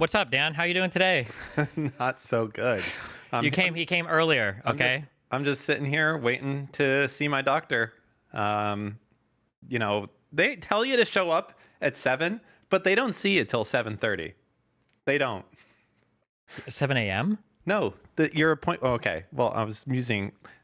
What's up, Dan? How you doing today? Not so good. He came earlier. Okay. I'm just sitting here waiting to see my doctor. They tell you to show up at 7, but they don't see you till 7:30. They don't. 7 a.m. No, your appointment. Okay. Well,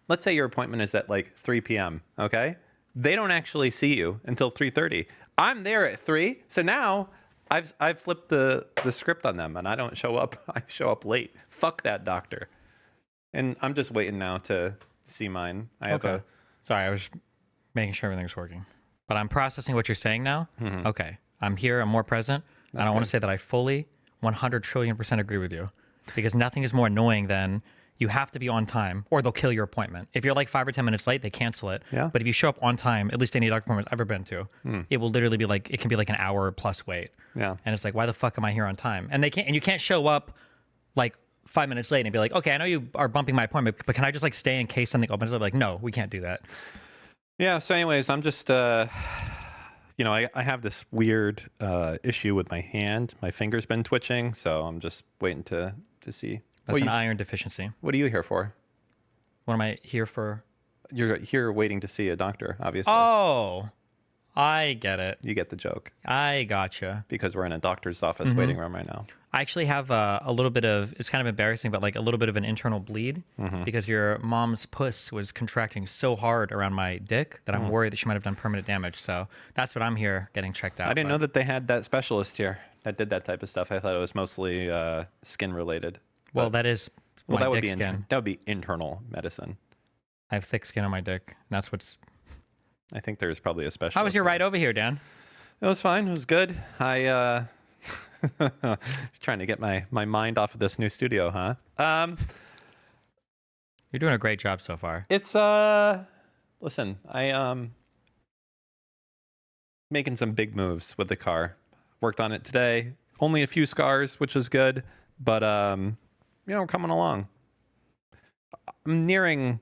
let's say your appointment is at like 3 p.m. Okay. They don't actually see you until 3:30. I'm there at 3. So now I've flipped the script on them and I don't show up. I show up late. Fuck that doctor. And I'm just waiting now to see mine. Sorry, I was making sure everything's working. But I'm processing what you're saying now. Mm-hmm. Okay. I'm here. I'm more present. And I want to say that I fully 100 trillion% agree with you, because nothing is more annoying than you have to be on time or they'll kill your appointment. If you're like 5 or 10 minutes late, they cancel it. Yeah. But if you show up on time, at least any doctor appointment I've ever been to, it will literally be like, it can be like an hour plus wait. Yeah. And it's like, why the fuck am I here on time? And you can't show up like 5 minutes late and be like, okay, I know you are bumping my appointment, but can I just like stay in case something opens up? Like, no, we can't do that. Yeah. So anyways, I'm just, I have this weird issue with my hand. My finger's been twitching. So I'm just waiting to see. That's an iron deficiency. What are you here for? What am I here for? You're here waiting to see a doctor, obviously. Oh, I get it. You get the joke. I gotcha. Because we're in a doctor's office waiting room right now. I actually have a little bit of, it's kind of embarrassing, but like a little bit of an internal bleed because your mom's puss was contracting so hard around my dick that I'm worried that she might have done permanent damage. So that's what I'm here getting checked out. I didn't know that they had that specialist here that did that type of stuff. I thought it was mostly skin related. Well, that is my dick skin. That would be internal medicine. I have thick skin on my dick. That's what's... I think there's probably a specialist. How was your ride over here, Dan? It was fine. It was good. I trying to get my mind off of this new studio, huh? You're doing a great job so far. It's listen, I making some big moves with the car. Worked on it today. Only a few scars, which is good, but we're coming along. I'm nearing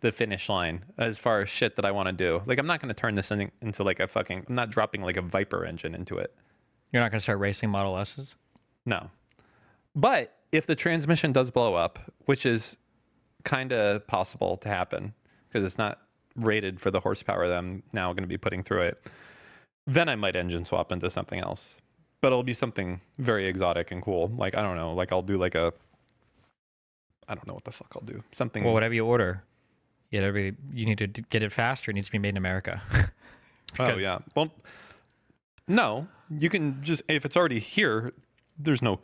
the finish line as far as shit that I want to do. Like, I'm not going to turn this into like I'm not dropping like a Viper engine into it. You're not going to start racing Model S's? No. But if the transmission does blow up, which is kind of possible to happen because it's not rated for the horsepower that I'm now going to be putting through it, then I might engine swap into something else. But it'll be something very exotic and cool. Like, I don't know, like I'll do like I don't know what the fuck I'll do. Something. Well, whatever you order, you need to get it faster. It needs to be made in America. Oh, yeah. Well, no, you can just, if it's already here, there's no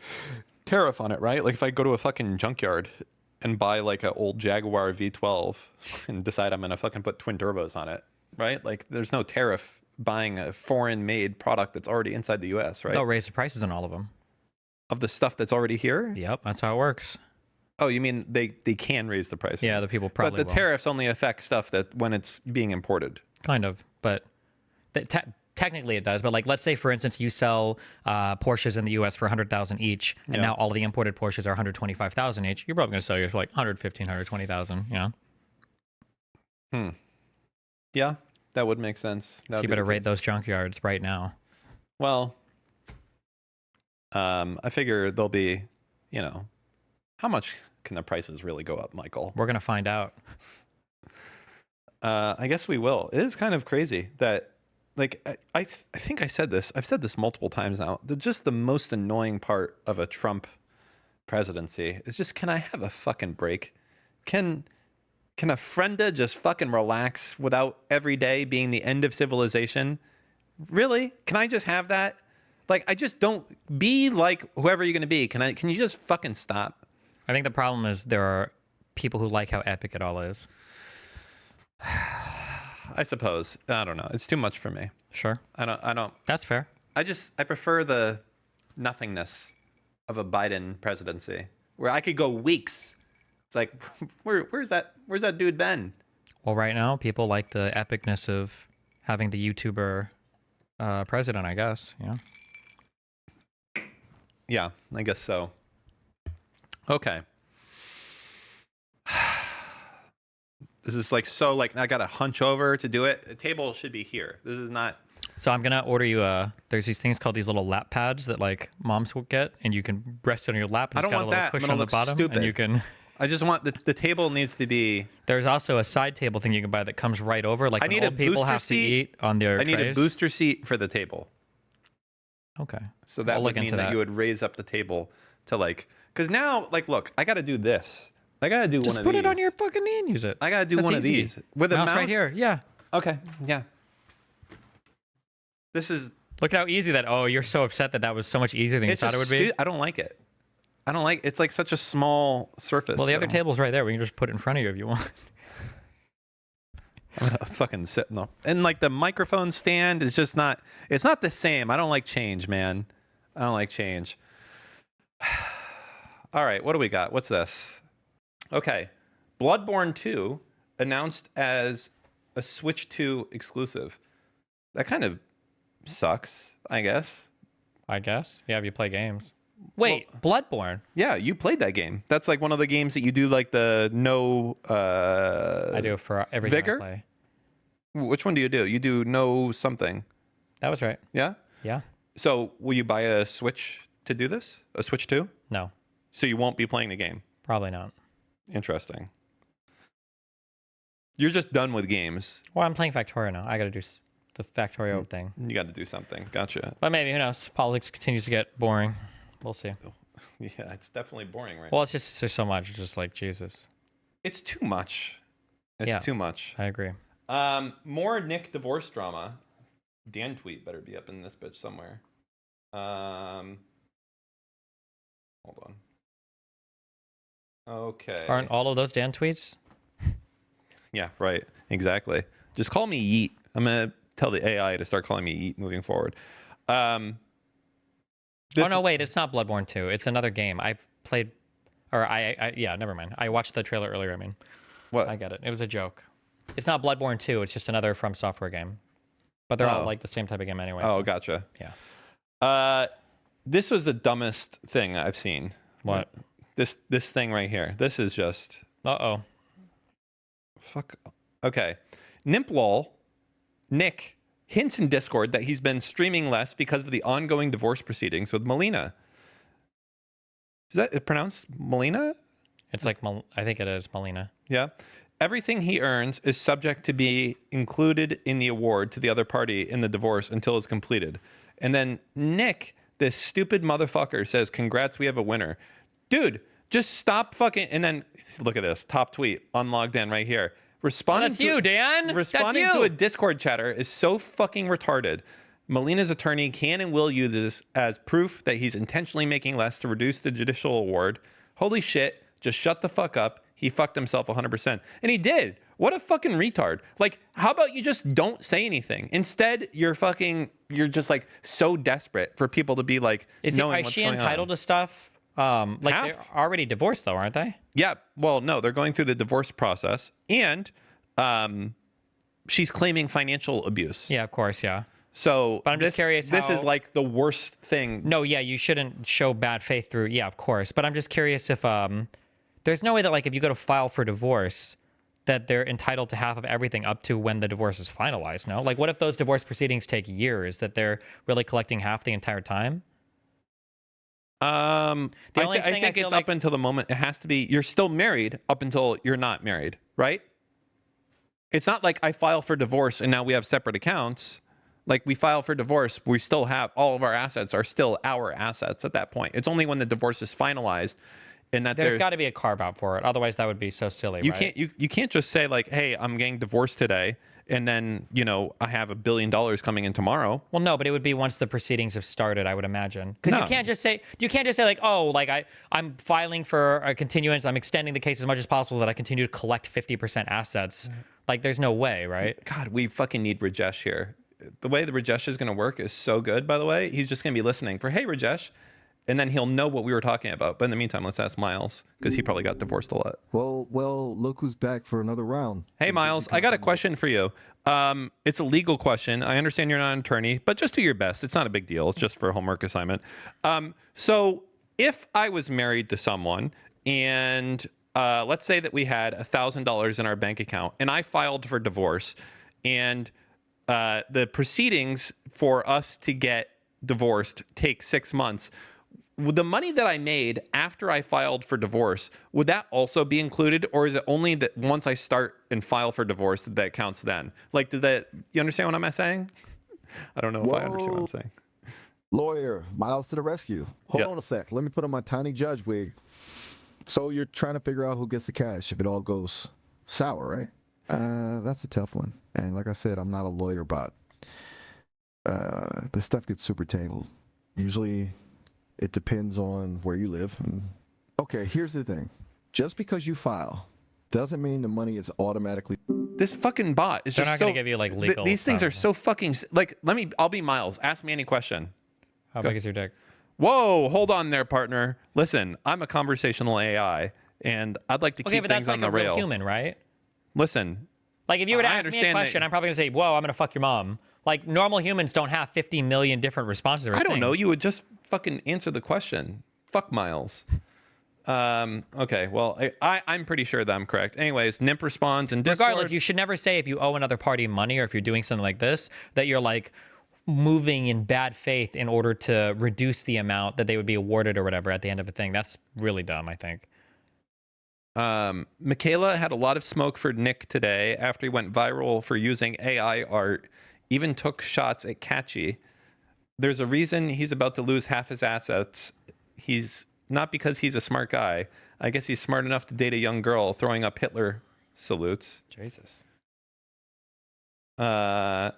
tariff on it, right? Like if I go to a fucking junkyard and buy like an old Jaguar V12 and decide I'm going to fucking put twin turbos on it, right? Like there's no tariff buying a foreign made product that's already inside the US, right? They'll raise the prices on all of them. Of the stuff that's already here? Yep, that's how it works. Oh, you mean they can raise the price? Yeah, the people probably But the tariffs only affect stuff that when it's being imported. Kind of, but technically it does. But like, let's say for instance, you sell Porsches in the U.S. for $100,000 each, and now all of the imported Porsches are $125,000 each. You're probably going to sell yours for like $115,000, $120,000. Yeah. Yeah, that would make sense. So you better raid those junkyards right now. Well, I figure they'll be, how much can the prices really go up, Michael? We're going to find out. I guess we will. It is kind of crazy that, like, I think I've said this multiple times now. Just the most annoying part of a Trump presidency is just, can I have a fucking break? Can a frienda just fucking relax without every day being the end of civilization? Really? Can I just have that? Like, I just don't be like whoever you're going to be. Can you just fucking stop? I think the problem is there are people who like how epic it all is. I suppose. I don't know. It's too much for me. Sure. I don't. That's fair. I prefer the nothingness of a Biden presidency where I could go weeks. It's like, where's that dude been? Well, right now, people like the epicness of having the YouTuber president, I guess. Yeah. Yeah, I guess so. Okay. This is like, so like I got to hunch over to do it. The table should be here. This is not. So I'm gonna order you there's these things called these little lap pads that like moms will get, and you can rest it on your lap. And I don't it's got want a little that. I'm cushion gonna on the look bottom, stupid. and you can. I just want the table needs to be. There's also a side table thing you can buy that comes right over. Like I when need a old people booster have seat. to eat on their I need a trays. booster seat for the table. Okay. So that I'll would look mean into that that. you would raise up the table to like, because now, like, look, I got to do this. I got to do Just one of put these. it on your fucking knee and use it. I got to do That's one easy. of these with a mouse mouse right here. Yeah. Okay, yeah. This is. Look at how easy that. Oh, you're so upset that was so much easier than you It's thought it just would be. I don't like it. I don't like. It's like such a small surface. Well, the other though. table's right there. We can just put it in front of you if you want. I'm gonna fucking sit no. And like the microphone stand is just not. It's not the same. I don't like change, man. I don't like change. All right, what do we got? What's this? Okay, Bloodborne 2 announced as a Switch 2 exclusive. That kind of sucks, I guess. Yeah, if you play games. Wait, Bloodborne. Yeah, you played that game. That's like one of the games that you do like the no. I do it for every Vigor? time I play. Which one do you do? You do no something. That was right. Yeah. Yeah. So will you buy a Switch to do this? A Switch 2? No, So you won't be playing the game. probably not. Interesting. You're just done with games. Well, I'm playing Factorio now. I got to do the Factorio thing. You got to do something. Gotcha. But maybe, who knows? Politics continues to get boring. We'll see. Yeah, it's definitely boring right Well, it's just there's so much. It's just like Jesus. It's too much. It's Yeah. too much. I agree. More Nick divorce drama. Dan tweet better be up in this bitch somewhere. Hold on. Okay. Aren't all of those Dan tweets? Yeah, right. Exactly. Just call me Yeet. I'm gonna tell the AI to start calling me Yeet moving forward. Oh no, wait, it's not Bloodborne 2. It's another game. I've played, or yeah, never mind. I watched the trailer earlier. I mean, What? I get it. It was a joke. It's not Bloodborne 2. It's just another From Software game. But they're all like the same type of game anyway. Oh, so, gotcha. yeah. This was the dumbest thing I've seen. What? This thing right here. This is just Uh-oh. fuck. Okay. Nick hints in Discord that he's been streaming less because of the ongoing divorce proceedings with Melina. Is that pronounced Melina? It's like, I think it is Melina. Yeah. Everything he earns is subject to be included in the award to the other party in the divorce until it's completed. And then Nick, this stupid motherfucker, says, "Congrats, we have a winner." Dude, just stop fucking. And then look at this top tweet on Logged In right here. Responding That's you, Dan. Responding That's you. to a Discord chatter is so fucking retarded. Melina's attorney can and will use this as proof that he's intentionally making less to reduce the judicial award. Holy shit, just shut the fuck up. He fucked himself 100%. And he did. What a fucking retard. Like, how about you just don't say anything? Instead, you're just like so desperate for people to be like, Is she entitled to stuff? Like they're already divorced though, aren't they? Yeah. Well, no, they're going through the divorce process, and she's claiming financial abuse. Yeah, of course, yeah. So, but I'm just curious. This is like the worst thing. No, yeah, you shouldn't show bad faith through. Yeah, of course. But I'm just curious if there's no way that like if you go to file for divorce, that they're entitled to half of everything up to when the divorce is finalized. No, like what if those divorce proceedings take years? That they're really collecting half the entire time. I think it's like, up until the moment. It has to be. You're still married up until you're not married, right? It's not like I file for divorce and now we have separate accounts. Like we file for divorce, we still have all of our assets are still our assets at that point. It's only when the divorce is finalized, and that there's got to be a carve out for it. Otherwise, that would be so silly. You right? can't you can't just say like, hey, I'm getting divorced today, and then I have $1 billion coming in tomorrow. Well, no, but it would be once the proceedings have started, I would imagine. Because No. you can't just say like, oh, like I'm filing for a continuance. I'm extending the case as much as possible that I continue to collect 50% assets. Like, there's no way, right? God, we fucking need Rajesh here. The way the Rajesh is going to work is so good, by the way. He's just going to be listening for, hey, Rajesh. And then he'll know what we were talking about. But in the meantime, let's ask Miles, because he probably got divorced a lot. Well, look who's back for another round. Hey, Miles, I got a question for you. It's a legal question. I understand you're not an attorney, but just do your best. It's not a big deal. It's just for a homework assignment. So if I was married to someone and let's say that we had $1,000 in our bank account and I filed for divorce and the proceedings for us to get divorced take 6 months. Would the money that I made after I filed for divorce, would that also be included, or is it only that once I start and file for divorce that counts then? Like, you understand what I'm saying? I don't know if I understand what I'm saying. Lawyer, Miles to the rescue. Hold on a sec. Let me put on my tiny judge wig. So you're trying to figure out who gets the cash if it all goes sour, right? That's a tough one. And like I said, I'm not a lawyer bot. This stuff gets super tangled. Usually it depends on where you live. Okay, here's the thing. Just because you file doesn't mean the money is automatically. This fucking bot is They're just not going to give you like legal. these things stuff. are so fucking like. I'll be Miles. Ask me any question. How big is your dick? Whoa, hold on there, partner. Listen, I'm a conversational AI, and I'd like to keep but things that's like on the a real rail. human, right? Listen, Like if you would I ask me a understand question, that- I'm probably going to say, "Whoa, I'm going to fuck your mom." Like normal humans don't have 50 million different responses. To I don't thing. know. You would just fucking answer the question. Fuck Miles. Okay, well, I'm pretty sure that I'm correct. Anyways, Nimp responds in Discord. Regardless, you should never say if you owe another party money or if you're doing something like this that you're like moving in bad faith in order to reduce the amount that they would be awarded or whatever at the end of a thing. That's really dumb, I think. Michaela had a lot of smoke for Nick today after he went viral for using AI art, even took shots at Catchy. There's a reason he's about to lose half his assets. He's not because he's a smart guy. I guess he's smart enough to date a young girl throwing up Hitler salutes. Jesus. That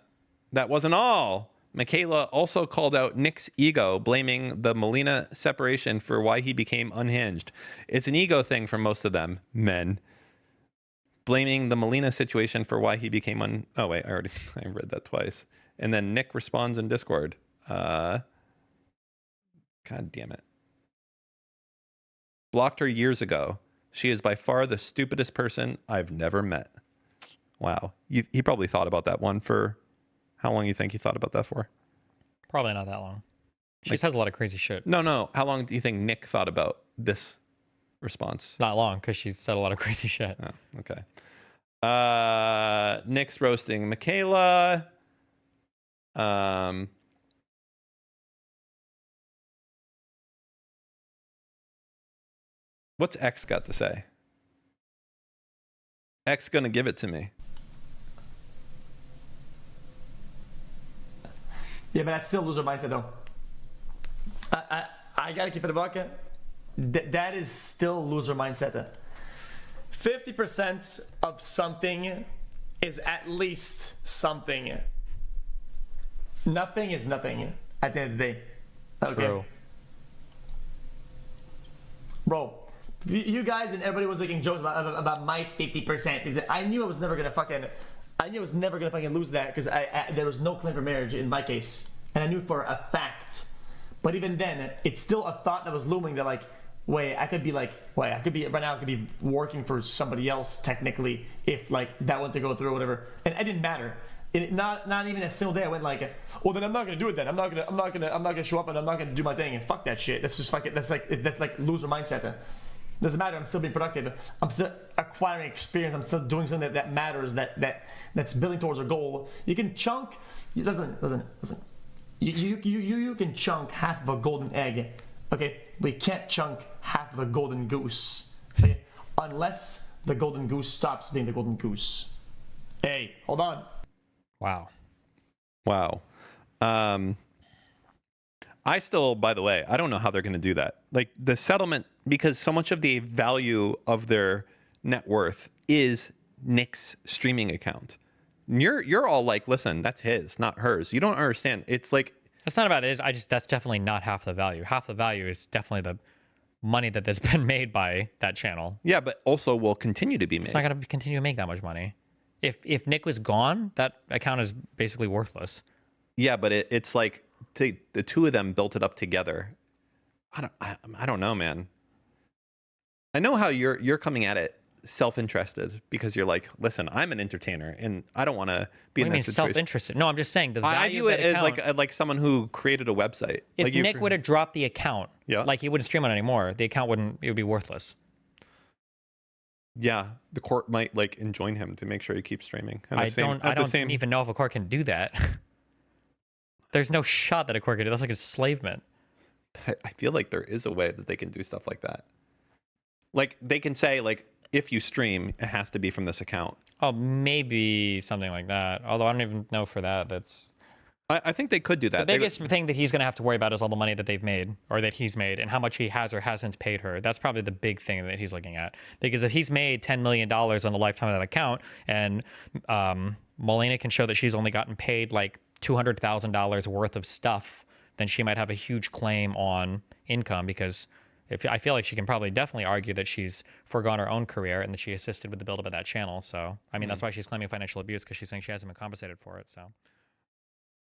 wasn't all. Michaela also called out Nick's ego, blaming the Melina separation for why he became unhinged. It's an ego thing for most of them, men. Blaming the Melina situation for why he became Oh, wait, I read that twice. And then Nick responds in Discord. God damn it. Blocked her years ago. She is by far the stupidest person I've never met. Wow. He probably thought about that one for... How long do you think he thought about that for? Probably not that long. She just has a lot of crazy shit. No. How long do you think Nick thought about this response? Not long, because she said a lot of crazy shit. Oh, okay. Nick's roasting Michaela. What's X got to say? X gonna give it to me. Yeah, but that's still loser mindset, though. I gotta keep it a bucket. That is still loser mindset. 50% of something is at least something. Nothing is nothing at the end of the day. Okay? True. Bro, you guys and everybody was making jokes about my 50% because I knew I was never gonna fucking lose that because there was no claim for marriage in my case, and I knew for a fact. But even then, it's still a thought that was looming that like, I could be working for somebody else technically if like that went to go through or whatever, and it didn't matter. Not even a single day I went like, well then I'm not gonna do it then. I'm not gonna show up and I'm not gonna do my thing and fuck that shit. That's just fucking that's like loser mindset. Then. Doesn't matter. I'm still being productive. I'm still acquiring experience. I'm still doing something that matters. That's building towards a goal. You can chunk. Listen. You can chunk half of a golden egg, okay? But you can't chunk half of a golden goose, okay? Unless the golden goose stops being the golden goose. Hey, hold on. Wow. I still, by the way, I don't know how they're going to do that. Like the settlement, because so much of the value of their net worth is Nick's streaming account. You're all like, listen, that's his, not hers. You don't understand. It's like That's not about it. That's definitely not half the value. Half the value is definitely the money that has been made by that channel. yeah, but also will continue to be made. It's not going to continue to make that much money. If Nick was gone, that account is basically worthless. Yeah, but it's like the two of them built it up together. I don't know, man. I know how you're coming at it self-interested because you're like, listen, I'm an entertainer and I don't want to be What do in you that mean situation. self-interested? No, I'm just saying the value I view of it that as account, like someone who created a website. if like Nick would have dropped the account, Yeah. like he wouldn't stream on it anymore, the account it would be worthless. yeah, the court might like enjoin him to make sure he keeps streaming. And I don't same, even know if a court can do that. There's no shot that a court can do that. That's like enslavement. I feel like there is a way that they can do stuff like that. Like they can say like, if you stream, it has to be from this account. Oh, maybe something like that. Although I don't even know for that. That's I think they could do that. the biggest thing that he's going to have to worry about is all the money that they've made or that he's made and how much he has or hasn't paid her. That's probably the big thing that he's looking at. Because if he's made $10 million on the lifetime of that account and Molina can show that she's only gotten paid like $200,000 worth of stuff, then she might have a huge claim on income because I feel like she can probably definitely argue that she's foregone her own career and that she assisted with the buildup of that channel. So, I mean, that's why she's claiming financial abuse because she's saying she hasn't been compensated for it. So.